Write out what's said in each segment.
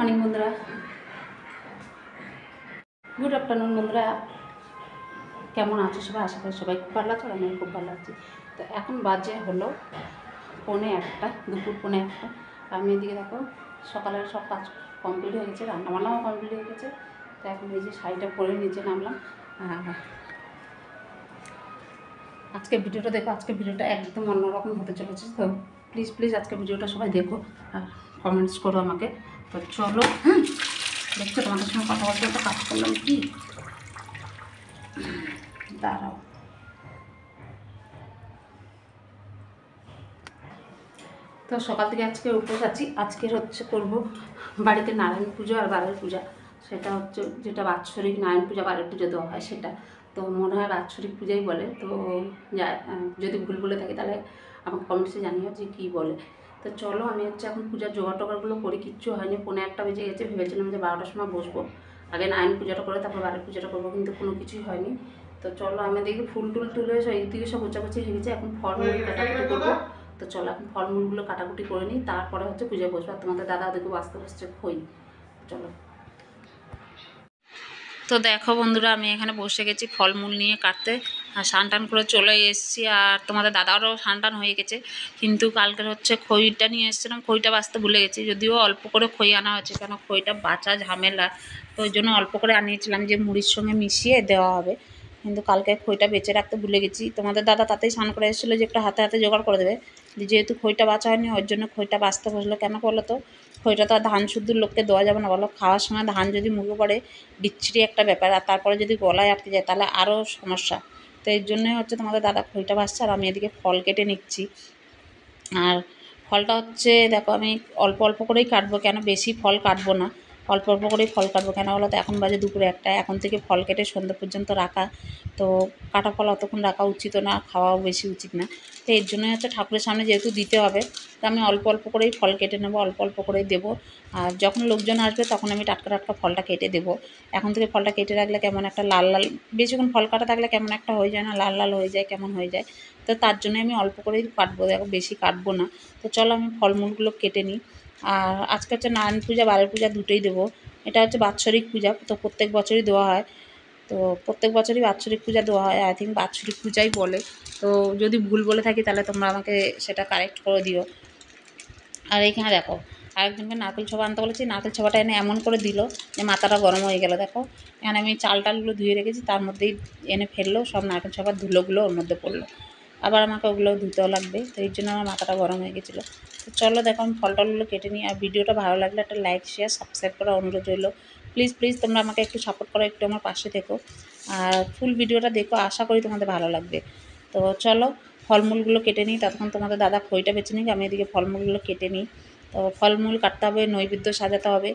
Morning বন্ধুরা, good afternoon বন্ধুরা, কেমন আছো সবাই? আশা করি সবাই খুব ভালো আছো। আমি খুব ভালো আছি। তো এখন বাজে হলো 1:45, দুপুর 1:45। আমি এদিকে দেখো সকালের সব কাজ কমপ্লিট হয়ে গেছে, রান্নাবান্নাও কমপ্লিট হয়ে গেছে। তো এখন এই যে শাড়িটা পরে নিচে নামলাম। আজকে ভিডিওটা দেখো, আজকে ভিডিওটা একদম অন্যরকম হতে চলেছে। তো প্লিজ আজকে ভিডিওটা সবাই দেখো আর কমেন্টস করো আমাকে। তো চলো, দেখছো তোমাদের সঙ্গে কথা বলতে একটা কাজ করলাম কি, দাঁড়াও। তো সকাল থেকে আজকে উপোস আছি। আজকের হচ্ছে করব বাড়িতে নারায়ণ পুজো আর বারের পূজা। সেটা হচ্ছে যেটা বাৎসরিক নারায়ণ পূজা বারের পুজো দেওয়া হয় সেটা। তো মনে হয় বাৎসরিক পূজাই বলে। তো যদি ভুল বলে থাকি তাহলে আমাকে কমেন্টসে জানিও যে কী বলে। তো চলো, আমি হচ্ছে এখন পূজার জোগাড় টোগাড়গুলো করি। কিচ্ছু হয়নি, 1:45 বেজে গেছে। ভেবেছিলাম যে 12টার সময় বসবো, আগে নারায়ণ পূজাটা করে তারপর বারের পূজাটা করবো, কিন্তু কোনো কিছুই হয়নি। তো চলো, আমি দেখি ফুল টুল তুলে এইদিকে সব গোছাগুছি হয়ে গেছে। এখন ফলমূল কাটাকুটি করবো। তো চলো এখন ফলমূলগুলো কাটাকুটি করে নিই, তারপরে হচ্ছে পুজো বসবো। আর তোমাদের দাদা ওদেরকে বাঁচতে বসছে খই। চলো। তো দেখো বন্ধুরা, আমি এখানে বসে গেছি ফলমূল নিয়ে কাটতে। আর স্নান করে চলে এসেছি। আর তোমাদের দাদারও স্নান হয়ে গেছে, কিন্তু কালকের হচ্ছে খইটা নিয়ে এসেছিলাম, খইটা বাঁচতে ভুলে গেছি। যদিও অল্প করে খই আনা হয়েছে, কেন খইটা বাঁচা ঝামেলা। তো ওই জন্য অল্প করে আনিয়েছিলাম যে মুড়ির সঙ্গে মিশিয়ে দেওয়া হবে, কিন্তু কালকে খইটা বেঁচে রাখতে ভুলে গেছি। তোমাদের দাদা তাতেই স্নান করে এসেছিলো যে একটু হাতে হাতে জোগাড় করে দেবে। যেহেতু খইটা বাঁচা হয়নি, ওর জন্য খইটা বাঁচতে বসলো। কেন বলো তো, খইটা তো আর ধান শুদ্ধ লোককে দেওয়া যাবে না বলো। খাওয়ার সময় ধান যদি মুখে পড়ে বিচ্ছিরি একটা ব্যাপার, আর তারপরে যদি গলায় আটকে যায় তাহলে আরও সমস্যা। তো এর জন্যই হচ্ছে তোমাদের দাদা খইটা বাঁচছে, আর আমি এদিকে ফল কেটে নিচ্ছি। আর ফলটা হচ্ছে দেখো, আমি অল্প অল্প করেই কাটবো, কেন বেশি ফল কাটবো না, অল্প অল্প করেই ফল কাটবো। কেন বলো তো, এখন বাজে দুপুরে 1টা, এখন থেকে ফল কেটে সন্ধ্যা পর্যন্ত রাখা, তো কাটা ফল অতক্ষণ রাখা উচিত না, খাওয়াও বেশি উচিত না। তো এর জন্যই হচ্ছে ঠাকুরের সামনে যেহেতু দিতে হবে, তো আমি অল্প অল্প করেই ফল কেটে নেবো, অল্প অল্প করেই দেবো। আর যখন লোকজন আসবে তখন আমি টাটকা টাটকা ফলটা কেটে দেবো। এখন থেকে ফলটা কেটে রাখলে কেমন একটা লাল লাল, বেশিক্ষণ ফল কাটা থাকলে কেমন একটা হয়ে যায় না, লাল লাল হয়ে যায়, কেমন হয়ে যায়। তো তার জন্য আমি অল্প করেই কাটবো, দেখো বেশি কাটবো না। তো চলো আমি ফলমূলগুলো কেটে নিই। আর আজকে হচ্ছে নারায়ণ পূজা বারের পূজা দুটোই দেবো। এটা হচ্ছে বাৎসরিক পূজা, তো প্রত্যেক বছরই দেওয়া হয়। তো প্রত্যেক বছরই বাৎসরিক পূজা দেওয়া হয়, আই থিঙ্ক বাৎসরিক পূজাই বলে। তো যদি ভুল বলে থাকি তাহলে তোমরা আমাকে সেটা কারেক্ট করে দিও। আর এইখানে দেখো, আরেকজনকে নারকেল ছোবা আনতে বলেছি, নারকেল ছোবাটা এনে এমন করে দিল যে মাথাটা গরম হয়ে গেল। দেখো এখানে আমি চাল টালগুলো ধুয়ে রেখেছি, তার মধ্যেই এনে ফেললো, সব নারকেল ছোবার ধুলোগুলো ওর মধ্যে পড়লো। আবার আমাকে ওগুলো ধুতেও লাগবে, তো এই জন্য আমার মাথাটা গরম হয়ে গেছিলো। তো চলো দেখো, আমি ফল টলগুলো কেটে নিই। আর ভিডিওটা ভালো লাগলে একটা লাইক শেয়ার সাবস্ক্রাইব করার অনুরোধ রইলো। প্লিজ তোমরা আমাকে একটু সাপোর্ট করো, একটু আমার পাশে থেকো, আর ফুল ভিডিওটা দেখো, আশা করি তোমাদের ভালো লাগবে। তো চলো ফলমূলগুলো কেটে নিই, ততক্ষণ তোমাদের দাদা খইটা বেছে নিই, আমি এদিকে ফলমূলগুলো কেটে নিই। তো ফলমূল কাটতে হবে, নৈবেদ্য সাজাতে হবে।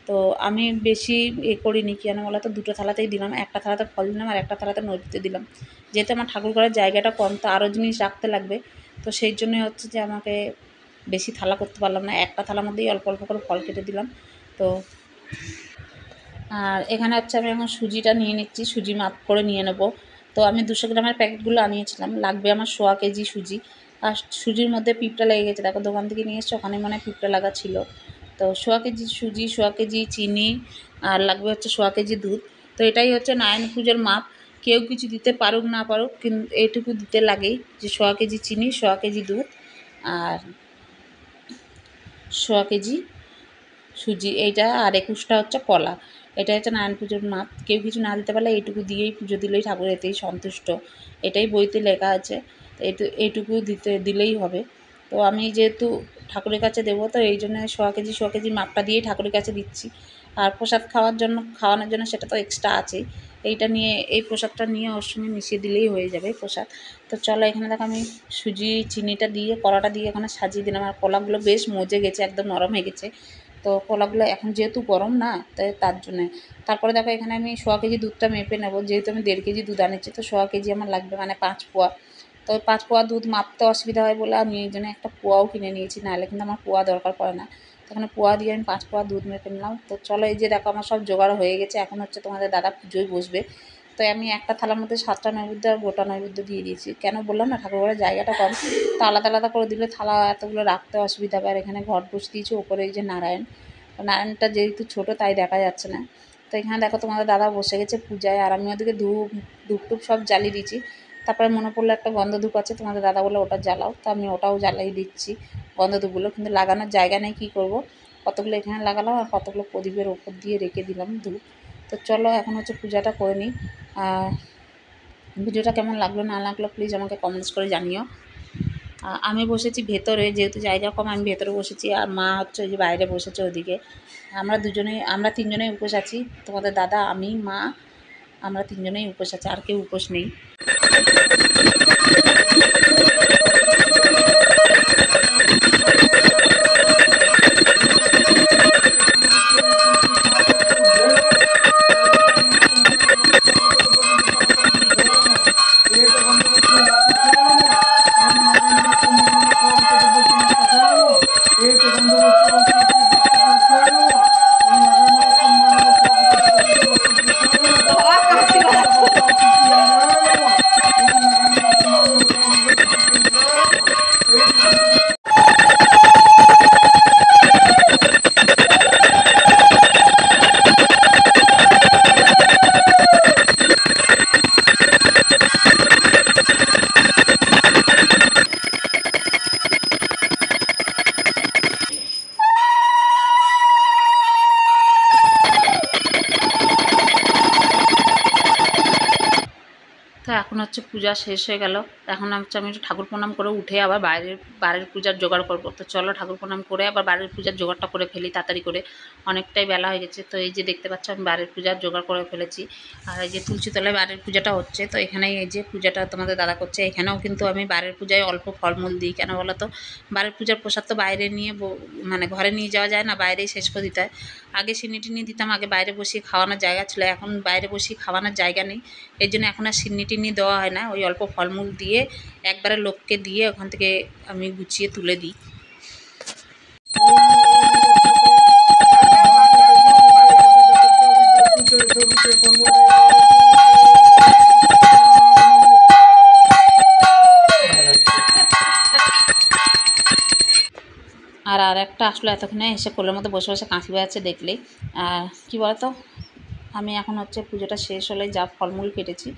তো আমি বেশি করিনি, কেন বলো তো, দুটো থালাতেই দিলাম, একটা থালাতে ফল দিলাম আর একটা থালাতে নৈবেদ্য দিলাম। যেহেতু আমার ঠাকুর ঘরের জায়গাটা কম, তো আরও জিনিস রাখতে লাগবে। তো সেই জন্যই হচ্ছে যে আমাকে বেশি থালা করতে পারলাম না, একটা থালার মধ্যেই অল্প অল্প করে ফল কেটে দিলাম। তো আর এখানে হচ্ছে আমি এখন সুজিটা নিয়ে নিচ্ছি, সুজি মাপ করে নিয়ে নেব। তো আমি 200 গ্রামের প্যাকেটগুলো আনিয়েছিলাম, লাগবে আমার 1.25 কেজি সুজি। আর সুজির মধ্যে পিঁপড়া লেগে গেছে, দেখো দোকান থেকে নিয়ে এসছে, ওখানে মনে হয় পিঁপড়া লাগা ছিল। তো 1.25 কেজি সুজি, 1.25 কেজি চিনি, আর লাগবে হচ্ছে 1.25 কেজি দুধ। তো এটাই হচ্ছে নারায়ণ পুজোর মাপ। কেউ কিছু দিতে পারুক না পারুক, কিন্তু এইটুকু দিতে লাগেই, যে 1.25 কেজি চিনি, 1.25 কেজি দুধ, আর 1.25 কেজি সুজি, এইটা আর 21টা হচ্ছে কলা। এটা হচ্ছে নারায়ণ পুজোর মাপ। কেউ কিছু না দিতে পারলে এইটুকু দিয়েই পুজো দিলেই ঠাকুর এতেই সন্তুষ্ট, এটাই বইতে লেখা আছে। তো এইটুকু দিলেই হবে। তো আমি যেহেতু ঠাকুরের কাছে দেবো, তো এই জন্য 1.25 কেজি মাপটা দিয়েই ঠাকুরের কাছে দিচ্ছি। আর প্রসাদ খাওয়ানোর জন্য সেটা তো এক্সট্রা আছেই। এইটা নিয়ে, এই প্রসাদটা নিয়ে ওর সঙ্গে মিশিয়ে দিলেই হয়ে যাবে প্রসাদ। তো চলো এখানে দেখো, আমি সুজি চিনিটা দিয়ে কলাটা দিয়ে এখানে সাজিয়ে দিলাম। আর কলাগুলো বেশ মজে গেছে, একদম নরম হয়ে গেছে। তো কলাগুলো এখন যেহেতু গরম না, তাই তার জন্যে। তারপরে দেখো এখানে আমি 1.25 কেজি দুধটা মেপে নেব, যেহেতু আমি 1.5 কেজি দুধ আনিচ্ছি, তো 1.25 কেজি আমার লাগবে, মানে 5 পোয়া। তো 5 পোয়া দুধ মাপতে অসুবিধা হয় বলে আমি এই জন্য একটা পোয়াও কিনে নিয়েছি, নাহলে কিন্তু আমার পোয়া দরকার পড়ে না। তো এখানে পোয়া দিয়ে আমি 5 পোয়া দুধ মেপে নিলাম। তো চলো, এই যে দেখো আমার সব জোগাড় হয়ে গেছে, এখন হচ্ছে তোমাদের দাদা পুজোয় বসবে। তো আমি একটা থালার মধ্যে 7টা নৈবেদ্য আর গোটা নৈবেদ্য দিয়ে দিয়েছি। কেন বললাম না, ঠাকুরঘরের জায়গাটা কম, তো আলাদা আলাদা করে দিলে থালা এতগুলো রাখতে অসুবিধা হবে। আর এখানে ঘট বসে দিয়েছি, ওপরে এই যে নারায়ণ, নারায়ণটা যেহেতু ছোটো তাই দেখা যাচ্ছে না। তো এখানে দেখো তোমাদের দাদা বসে গেছে পূজায়, আর আমি ওদিকে ধূপ টুপ সব জ্বালিয়ে দিচ্ছি। তারপরে মনে পড়লো একটা গন্ধ ধূপ আছে, তোমাদের দাদা বলে ওটা জ্বালাও, তো আমি ওটাও জ্বালাই দিচ্ছি গন্ধ ধূপগুলো, কিন্তু লাগানোর জায়গা নেই, কী করবো। কতগুলো এখানে লাগালাম আর কতগুলো প্রদীপের ওপর দিয়ে রেখে দিলাম ধূপ। তো চলো এখন হচ্ছে পূজাটা করে নিই। ভিডিওটা কেমন লাগলো না লাগলো প্লিজ আমাকে কমেন্টস করে জানিও। আমি বসেছি ভেতরে, যেহেতু জায়গা কম আমি ভেতরে বসেছি, আর মা হচ্ছে ওই যে বাইরে বসেছে ওদিকে। আমরা তিনজনেই উপোস আছি, তোমাদের দাদা, আমি, মা, আমরা তিনজনেই উপোস আছি, আর কেউ উপোস নেই। তো এখন হচ্ছে পূজা শেষ হয়ে গেল। এখন হচ্ছে আমি একটু ঠাকুর প্রণাম করে উঠে আবার বাড়ির পূজার জোগাড় করবো। তো চলো ঠাকুর প্রণাম করে আবার বাড়ির পূজার জোগাড়টা করে ফেলি তাড়াতাড়ি করে, অনেকটাই বেলা হয়ে গেছে। তো এই যে দেখতে পাচ্ছ আমি বাড়ির পূজার জোগাড় করে ফেলেছি, আর এই যে তুলসীতলায় বাড়ির পূজাটা হচ্ছে। তো এখানেই এই যে পূজাটা তোমাদের দাদা করছে। এখানেও কিন্তু আমি বাড়ির পূজায় অল্প ফলমূল দিই, কেন বলো তো, বাড়ির পূজার প্রসাদ তো বাইরে নিয়ে মানে ঘরে নিয়ে যাওয়া যায় না, বাইরেই শেষ করে দিতে হয়। আগে সিন্নি টিন্নি দিতাম, আগে বাইরে বসিয়ে খাওয়ানোর জায়গা ছিল, এখন বাইরে বসিয়ে খাওয়ানোর জায়গা নেই, এই জন্য এখন আর সিন্নি টিন্নি দেওয়া হয় না। ওই অল্প ফলমূল দিয়ে একবারে লোককে দিয়ে ওখান থেকে আমি গুছিয়ে তুলে দিই। আর একটা আসলে এতক্ষণে এসে কোলের মধ্যে বসে বসে কাঁচি বেড়াচ্ছে দেখলেই। আর কী বলতো, আমি এখন হচ্ছে পুজোটা শেষ হলে যা ফলমূল কেটেছি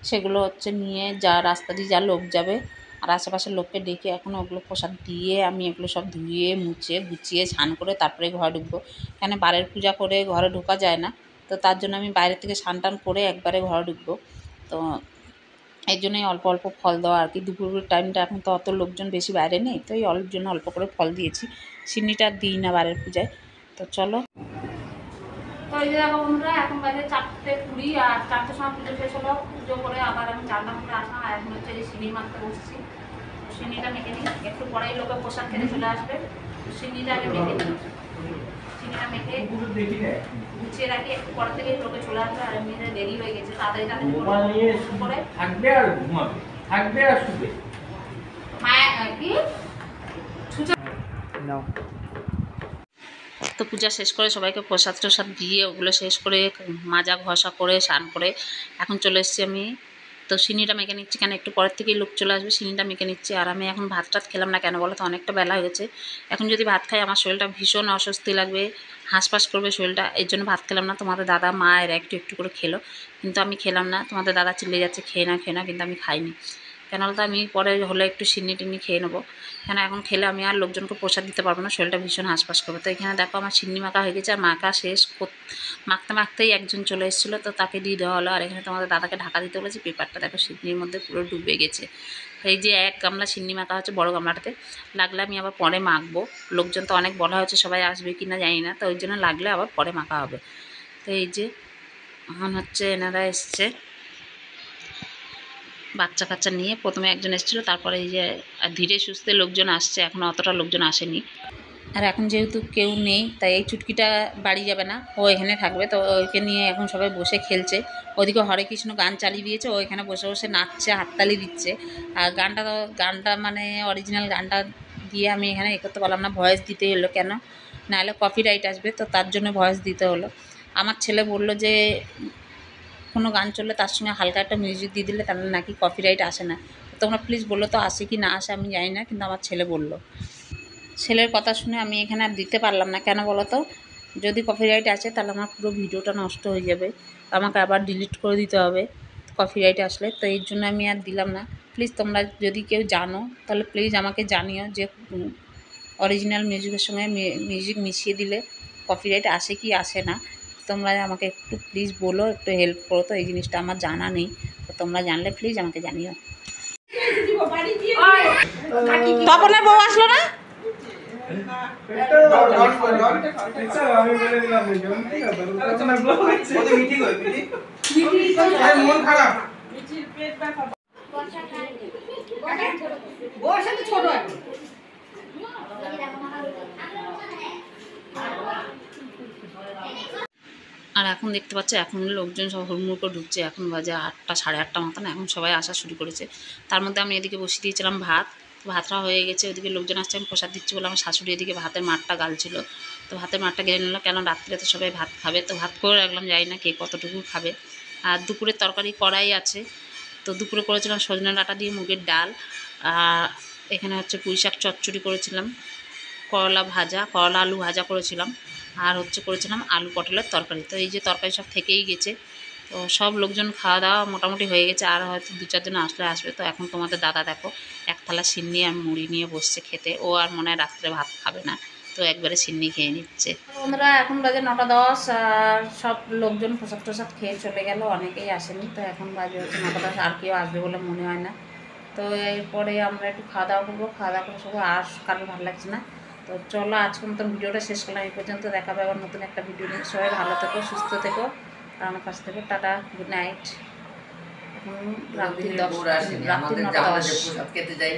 সেগুলো হচ্ছে নিয়ে যা রাস্তা দিয়ে যা লোক যাবে আর আশেপাশের লোককে ডেকে এখন ওগুলো প্রসাদ দিয়ে আমি এগুলো সব ধুয়ে মুছে গুছিয়ে স্নান করে তারপরে ঘরে ঢুকবো। কেন বারের পূজা করে ঘরে ঢোকা যায় না, তো তার জন্য আমি বাইরে থেকে স্নান টান করে একবারে ঘরে ঢুকবো। তো এই জন্যই অল্প অল্প ফল দেওয়া আর কি। দুপুরের টাইমটা এখন তো অত লোকজন বেশি বাইরে নেই, তো এই জন্য অল্প করে ফল দিয়েছি। সিন্নিটা দিই না বারের পূজায়। তো চলো, তো এই যে দেখো বন্ধুরা, এখন বাজে 4:20 আর 4টার সময় পুজো শেষ হলো। পুজো করে আবার আমি 4টার মধ্যে আসলাম, আর এখন হচ্ছে যে সিন্নি মাখতে বসছি। সিন্নিটা মেখে নিই, একটু পরেই লোকের পোশাক খেতে চলে আসবে। সিন্নিটা আগে মেখে নিই, সিন্নিটা মেখে গুছিয়ে রাখি, একটু পরে থেকে লোকে চলে আসবে। আর এমনিতে দেরি হয়ে গেছে, তাড়াতাড়ি করে থাকবে আর ঘুমাবে, থাকবে আর শুবে। মায়ের কি নাও। তো পূজা শেষ করে সবাইকে প্রসাদ টসাদ দিয়ে ওগুলো শেষ করে মাজা ঘষা করে স্নান করে এখন চলে এসেছি আমি। তো সিন্নিটা মেখে নিচ্ছি, কেন একটু পরের থেকেই লোক চলে আসবে, সিন্নিটা মেখে নিচ্ছি। আর আমি এখন ভাত টাত খেলাম না, কেন বলো তো, অনেকটা বেলা হয়ে গেছে। এখন যদি ভাত খাই আমার শরীরটা ভীষণ অস্বস্তি লাগবে, হাঁসফাঁস করবে শরীরটা, এর জন্য ভাত খেলাম না। তোমাদের দাদা মা এরা একটু একটু করে খেলো, কিন্তু আমি খেলাম না। তোমাদের দাদা চিল্লে যাচ্ছে খেয়ে না, কিন্তু আমি খাইনি। কেন বলতো, আমি পরে হলে একটু সিন্নি টিন্নি খেয়ে নেবো, কেন এখন খেলে আমি আর লোকজনকে প্রসাদ দিতে পারবো না, শরীরটা ভীষণ হাঁসফাঁস করবে। তো এখানে দেখো আমার সিন্নি মাখা হয়ে গেছে, আর মাখা শেষ মাখতে মাখতেই একজন চলে এসেছিলো, তো তাকে দিয়ে দেওয়া হলো। আর এখানে তোমাদের দাদাকে ঢাকা দিতে বলেছি, পেপারটা দেখো সিন্নির মধ্যে পুরো ডুবে গেছে। তো এই যে এক গামলা সিন্নি মাখা হচ্ছে, বড়ো গামলাটাতে, লাগলে আমি আবার পরে মাখবো। লোকজন তো অনেক বলা হয়েছে, সবাই আসবে কি না জানি না, তো ওই জন্য লাগলে আবার পরে মাখা হবে। তো এই যে এখন হচ্ছে এনারা এসছে বাচ্চা কাচ্চা নিয়ে, প্রথমে একজন এসেছিলো, তারপরে এই যে ধীরে সুস্থে লোকজন আসছে, এখন অতটা লোকজন আসেনি। আর এখন যেহেতু কেউ নেই, তাই এই চুটকিটা বাড়ি যাবে না, ও এখানে থাকবে। তো ওকে নিয়ে এখন সবাই বসে খেলছে। ওদিকে হরে কৃষ্ণ গান চালিয়ে দিয়েছে, ও এখানে বসে বসে নাচছে, হাততালি দিচ্ছে। আর গানটা মানে অরিজিনাল গানটা দিয়ে আমি এখানে এ করতে পারলাম না, ভয়েস দিতে হলো, কেন নাহলে কপিরাইট আসবে, তো তার জন্য ভয়েস দিতে হলো। আমার ছেলে বললো যে কোনো গান চললে তার সঙ্গে হালকা একটা মিউজিক দিয়ে দিলে তাহলে নাকি কপিরাইট আসে না। তোমরা প্লিজ বললো তো আসে কি না আসে আমি জানি না, কিন্তু আমার ছেলে বললো। ছেলের কথা শুনে আমি এখানে আর দিতে পারলাম না, কেন বলো তো, যদি কপিরাইট আসে তাহলে আমার পুরো ভিডিওটা নষ্ট হয়ে যাবে, আমাকে আবার ডিলিট করে দিতে হবে কপিরাইট আসলে। তো এর জন্য আমি আর দিলাম না। প্লিজ তোমরা যদি কেউ জানো তাহলে প্লিজ আমাকে জানিও যে অরিজিনাল মিউজিকের সঙ্গে মিউজিক মিশিয়ে দিলে কপিরাইট আসে কি আসে না। তোমরা আমাকে একটু প্লিজ বলো, একটু হেল্প করো। তো এই জিনিসটা আমার জানা নেই, তো তোমরা জানলে প্লিজ আমাকে জানিও। তপনের বউ আসলো না? আর এখন দেখতে পাচ্ছ এখন লোকজন সব হুড়মুড় করে ঢুকছে। এখন বাজে 8টা, সাড়ে 8টা মতন। এখন সবাই আসা শুরু করেছে। তার মধ্যে আমি এদিকে বসিয়ে দিয়েছিলাম ভাত। ভাতটা হয়ে গেছে, ওদিকে লোকজন আসছে, আমি প্রসাদ দিচ্ছি বলে আমার শাশুড়ি এদিকে ভাতের মাঠটা গালছিল। তো ভাতের মাঠটা গেলে নিল, কেন রাত্রে তো সবাই ভাত খাবে, তো ভাত করে রাখলাম, জানি না কে কতটুকু খাবে। আর দুপুরের তরকারি কড়াই আছে, তো দুপুরে করেছিলাম সজনে ডাঁটা দিয়ে মুগের ডাল। আর এখানে হচ্ছে পুঁই শাক চচ্চড়ি করেছিলাম, করলা ভাজা, করলা আলু ভাজা করেছিলাম, আর হচ্ছে করেছিলাম আলু পটলের তরকারি। তো এই যে তরকারি সব থেকেই গেছে। তো সব লোকজন খাওয়া দাওয়া মোটামুটি হয়ে গেছে, আর হয়তো 2-4 জন আসবে। তো এখন তোমাদের দাদা দেখো এক থালা সিন্নি আর মুড়ি নিয়ে বসছে খেতে। ও আর মনে হয় রাত্রে ভাত খাবে না, তো একবারে সিন্নি খেয়ে নিচ্ছে। বন্ধুরা এখন বাজে 9টা 10, আর সব লোকজন প্রসাদ টসাদ খেয়ে চলে গেল, অনেকেই আসেনি। তো এখন বাজে হচ্ছে 9টা 10, আর কেউ আসবে বলে মনে হয় না। তো এরপরে আমরা একটু খাওয়া দাওয়া করবো, খাওয়া দাওয়া করে সবাই আর কারোর ভালো লাগছে না। তো চলো আজকের মতন ভিডিওটা শেষ করলাম এই পর্যন্ত। দেখাবে আবার নতুন একটা ভিডিও নিয়ে। সবাই ভালো থেকো, সুস্থ থেকো, আর আমার কাছ থেকে টাটা, গুড নাইট। এখন রাত্রি 9টা 10।